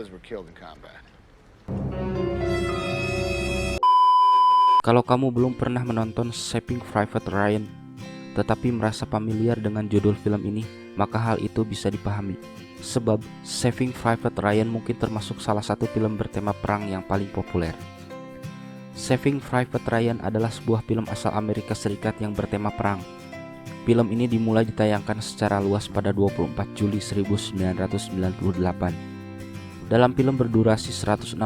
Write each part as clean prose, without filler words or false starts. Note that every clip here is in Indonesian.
others were killed in combat. Kalau kamu belum pernah menonton Saving Private Ryan, tetapi merasa familiar dengan judul film ini, maka hal itu bisa dipahami. Sebab Saving Private Ryan mungkin termasuk salah satu film bertema perang yang paling populer. Saving Private Ryan adalah sebuah film asal Amerika Serikat yang bertema perang. Film ini dimulai ditayangkan secara luas pada 24 Juli 1998. Dalam film berdurasi 169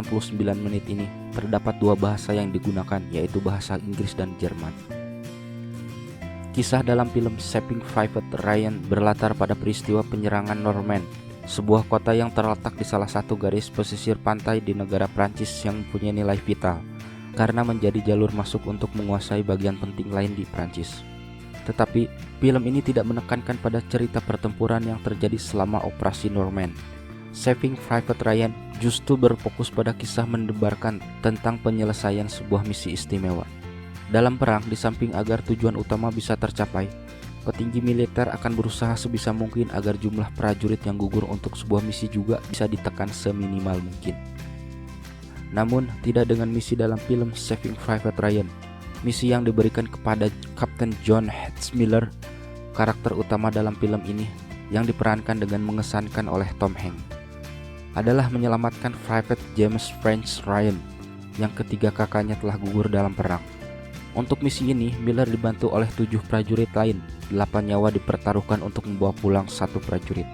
menit ini, terdapat dua bahasa yang digunakan, yaitu bahasa Inggris dan Jerman. Kisah dalam film Saving Private Ryan berlatar pada peristiwa penyerangan Norman, sebuah kota yang terletak di salah satu garis pesisir pantai di negara Prancis yang mempunyai nilai vital, karena menjadi jalur masuk untuk menguasai bagian penting lain di Prancis. Tetapi, film ini tidak menekankan pada cerita pertempuran yang terjadi selama Operasi Norman. Saving Private Ryan justru berfokus pada kisah mendebarkan tentang penyelesaian sebuah misi istimewa. Dalam perang, di samping agar tujuan utama bisa tercapai, petinggi militer akan berusaha sebisa mungkin agar jumlah prajurit yang gugur untuk sebuah misi juga bisa ditekan seminimal mungkin. Namun, tidak dengan misi dalam film Saving Private Ryan. Misi yang diberikan kepada Kapten John Hetzmiller, karakter utama dalam film ini, yang diperankan dengan mengesankan oleh Tom Hanks, adalah menyelamatkan Private James French Ryan yang ketiga kakaknya telah gugur dalam perang. Untuk misi ini, Miller dibantu oleh 7 prajurit lain. 8 nyawa dipertaruhkan untuk membawa pulang 1 prajurit.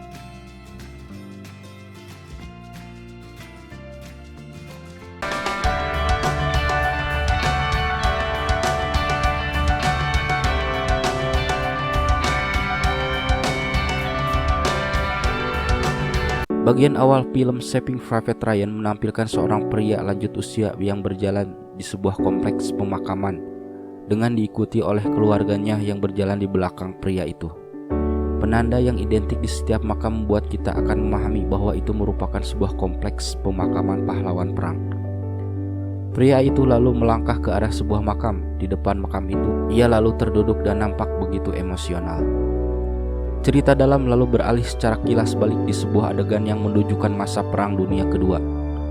Bagian awal film Saving Private Ryan menampilkan seorang pria lanjut usia yang berjalan di sebuah kompleks pemakaman dengan diikuti oleh keluarganya yang berjalan di belakang pria itu. Penanda yang identik di setiap makam membuat kita akan memahami bahwa itu merupakan sebuah kompleks pemakaman pahlawan perang. Pria itu lalu melangkah ke arah sebuah makam. Di depan makam itu, ia lalu terduduk dan nampak begitu emosional. Cerita dalam lalu beralih secara kilas balik di sebuah adegan yang menunjukkan masa Perang Dunia Kedua,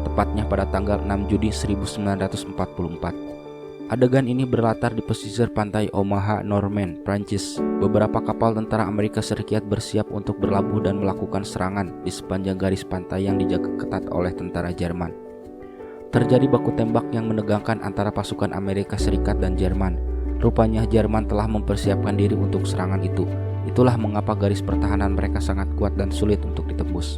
tepatnya pada tanggal 6 Juni 1944. Adegan ini berlatar di pesisir pantai Omaha, Norman, Prancis. Beberapa kapal tentara Amerika Serikat bersiap untuk berlabuh dan melakukan serangan di sepanjang garis pantai yang dijaga ketat oleh tentara Jerman. Terjadi baku tembak yang menegangkan antara pasukan Amerika Serikat dan Jerman. Rupanya Jerman telah mempersiapkan diri untuk serangan itu. Itulah mengapa garis pertahanan mereka sangat kuat dan sulit untuk ditembus.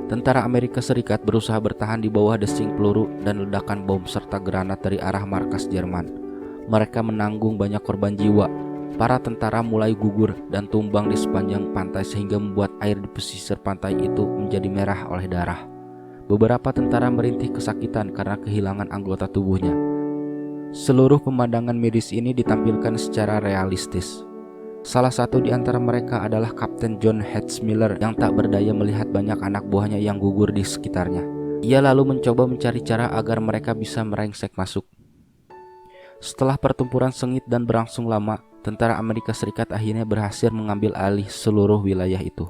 Tentara Amerika Serikat berusaha bertahan di bawah desing peluru dan ledakan bom serta granat dari arah markas Jerman. Mereka menanggung banyak korban jiwa. Para tentara mulai gugur dan tumbang di sepanjang pantai sehingga membuat air di pesisir pantai itu menjadi merah oleh darah. Beberapa tentara merintih kesakitan karena kehilangan anggota tubuhnya. Seluruh pemandangan medis ini ditampilkan secara realistis. Salah satu di antara mereka adalah Kapten John Hetzmiller yang tak berdaya melihat banyak anak buahnya yang gugur di sekitarnya. Ia lalu mencoba mencari cara agar mereka bisa merengsek masuk. Setelah pertempuran sengit dan berlangsung lama, tentara Amerika Serikat akhirnya berhasil mengambil alih seluruh wilayah itu.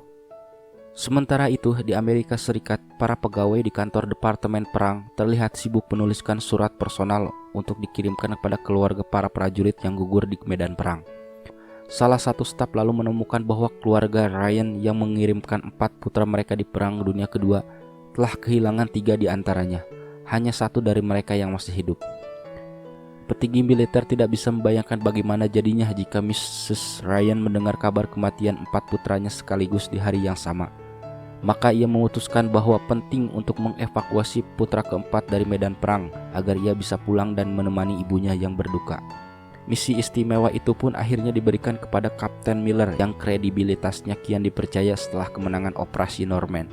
Sementara itu, di Amerika Serikat, para pegawai di kantor Departemen Perang terlihat sibuk menuliskan surat personal untuk dikirimkan kepada keluarga para prajurit yang gugur di medan perang. Salah satu staf lalu menemukan bahwa keluarga Ryan yang mengirimkan 4 putra mereka di Perang Dunia Kedua telah kehilangan 3 di antaranya. Hanya 1 dari mereka yang masih hidup. Petinggi militer tidak bisa membayangkan bagaimana jadinya jika Mrs. Ryan mendengar kabar kematian 4 putranya sekaligus di hari yang sama. Maka ia memutuskan bahwa penting untuk mengevakuasi putra keempat dari medan perang agar ia bisa pulang dan menemani ibunya yang berduka. Misi istimewa itu pun akhirnya diberikan kepada Kapten Miller yang kredibilitasnya kian dipercaya setelah kemenangan Operasi Norman.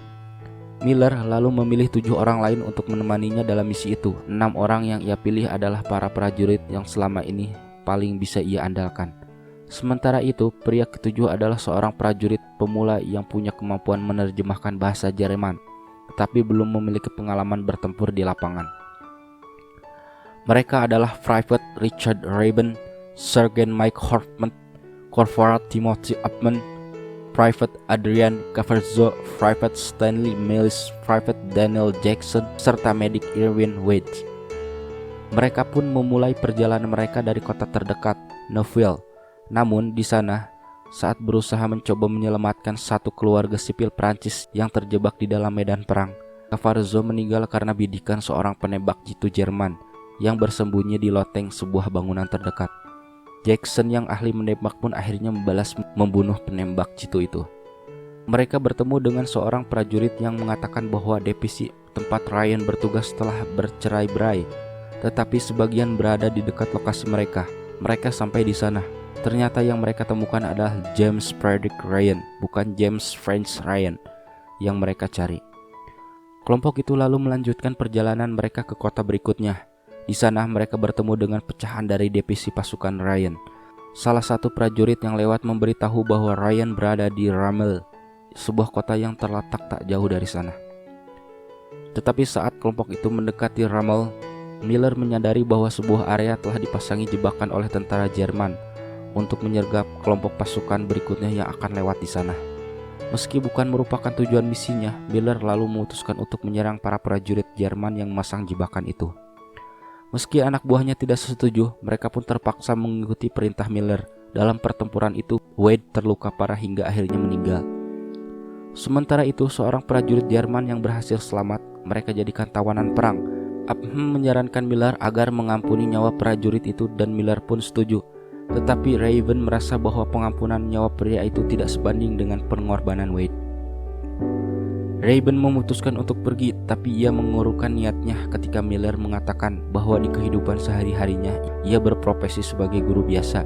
Miller lalu memilih 7 orang lain untuk menemaninya dalam misi itu. 6 orang yang ia pilih adalah para prajurit yang selama ini paling bisa ia andalkan. Sementara itu, pria ketujuh adalah seorang prajurit pemula yang punya kemampuan menerjemahkan bahasa Jerman, tetapi belum memiliki pengalaman bertempur di lapangan. Mereka adalah Private Richard Raben, Sergeant Mike Hortman, Corporal Timothy Upman, Private Adrian Cavazo, Private Stanley Mills, Private Daniel Jackson, serta medik Irwin Wade. Mereka pun memulai perjalanan mereka dari kota terdekat, Neuville. Namun di sana, saat berusaha mencoba menyelamatkan satu keluarga sipil Prancis yang terjebak di dalam medan perang, Cavazo meninggal karena bidikan seorang penembak jitu Jerman yang bersembunyi di loteng sebuah bangunan terdekat. Jackson yang ahli menembak pun akhirnya membalas membunuh penembak jitu itu. Mereka bertemu dengan seorang prajurit yang mengatakan bahwa divisi tempat Ryan bertugas telah bercerai-berai, tetapi sebagian berada di dekat lokasi mereka. Mereka sampai di sana. Ternyata yang mereka temukan adalah James Frederick Ryan, bukan James French Ryan yang mereka cari. Kelompok itu lalu melanjutkan perjalanan mereka ke kota berikutnya. Di sana mereka bertemu dengan pecahan dari divisi pasukan Ryan. Salah satu prajurit yang lewat memberitahu bahwa Ryan berada di Ramel, sebuah kota yang terletak tak jauh dari sana. Tetapi saat kelompok itu mendekati Ramel, Miller menyadari bahwa sebuah area telah dipasangi jebakan oleh tentara Jerman untuk menyergap kelompok pasukan berikutnya yang akan lewat di sana. Meski bukan merupakan tujuan misinya, Miller lalu memutuskan untuk menyerang para prajurit Jerman yang memasang jebakan itu. Meski anak buahnya tidak setuju, mereka pun terpaksa mengikuti perintah Miller. Dalam pertempuran itu, Wade terluka parah hingga akhirnya meninggal. Sementara itu, seorang prajurit Jerman yang berhasil selamat, mereka jadikan tawanan perang. Upham menyarankan Miller agar mengampuni nyawa prajurit itu dan Miller pun setuju. Tetapi Raven merasa bahwa pengampunan nyawa pria itu tidak sebanding dengan pengorbanan Wade. Raven memutuskan untuk pergi, tapi ia mengurungkan niatnya ketika Miller mengatakan bahwa di kehidupan sehari-harinya ia berprofesi sebagai guru biasa.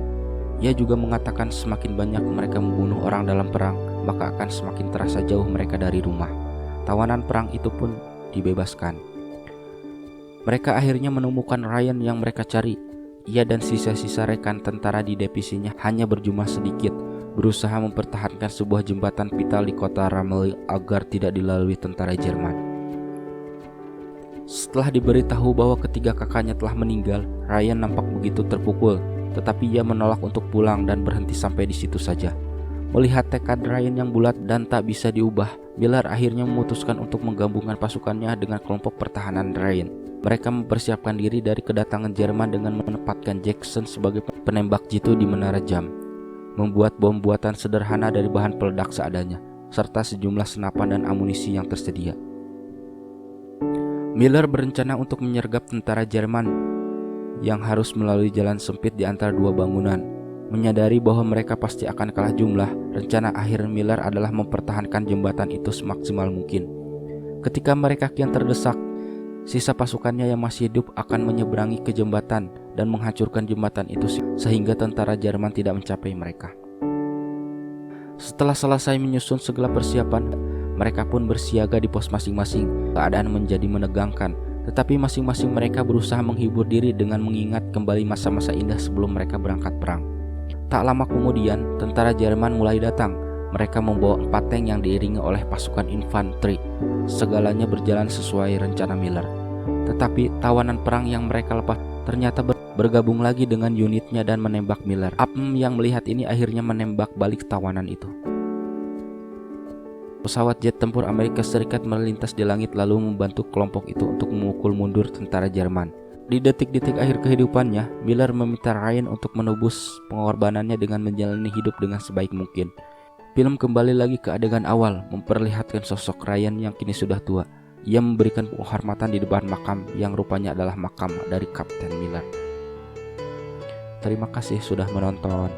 Ia juga mengatakan semakin banyak mereka membunuh orang dalam perang, maka akan semakin terasa jauh mereka dari rumah. Tawanan perang itu pun dibebaskan. Mereka akhirnya menemukan Ryan yang mereka cari. Ia dan sisa-sisa rekan tentara di divisinya hanya berjumlah sedikit, berusaha mempertahankan sebuah jembatan vital di kota Ramel agar tidak dilalui tentara Jerman. Setelah diberitahu bahwa ketiga kakaknya telah meninggal, Ryan nampak begitu terpukul, tetapi ia menolak untuk pulang dan berhenti sampai di situ saja. Melihat tekad Ryan yang bulat dan tak bisa diubah, Miller akhirnya memutuskan untuk menggabungkan pasukannya dengan kelompok pertahanan Ryan. Mereka mempersiapkan diri dari kedatangan Jerman dengan menempatkan Jackson sebagai penembak jitu di menara jam, membuat bom buatan sederhana dari bahan peledak seadanya, serta sejumlah senapan dan amunisi yang tersedia. Miller berencana untuk menyergap tentara Jerman yang harus melalui jalan sempit di antara dua bangunan. Menyadari bahwa mereka pasti akan kalah jumlah, rencana akhir Miller adalah mempertahankan jembatan itu semaksimal mungkin. Ketika mereka kian terdesak, sisa pasukannya yang masih hidup akan menyeberangi ke jembatan dan menghancurkan jembatan itu sehingga tentara Jerman tidak mencapai mereka. Setelah selesai menyusun segala persiapan, mereka pun bersiaga di pos masing-masing. Keadaan menjadi menegangkan, tetapi masing-masing mereka berusaha menghibur diri dengan mengingat kembali masa-masa indah sebelum mereka berangkat perang. Tak lama kemudian, tentara Jerman mulai datang. Mereka membawa 4 tank yang diiringi oleh pasukan infanteri. Segalanya berjalan sesuai rencana Miller. Tetapi tawanan perang yang mereka lepas ternyata bergabung lagi dengan unitnya dan menembak Miller. Upham yang melihat ini akhirnya menembak balik tawanan itu. Pesawat jet tempur Amerika Serikat melintas di langit lalu membantu kelompok itu untuk memukul mundur tentara Jerman. Di detik-detik akhir kehidupannya, Miller meminta Ryan untuk menebus pengorbanannya dengan menjalani hidup dengan sebaik mungkin. Film kembali lagi ke adegan awal, memperlihatkan sosok Ryan yang kini sudah tua. Ia memberikan penghormatan di depan makam yang rupanya adalah makam dari Kapten Miller. Terima kasih sudah menonton.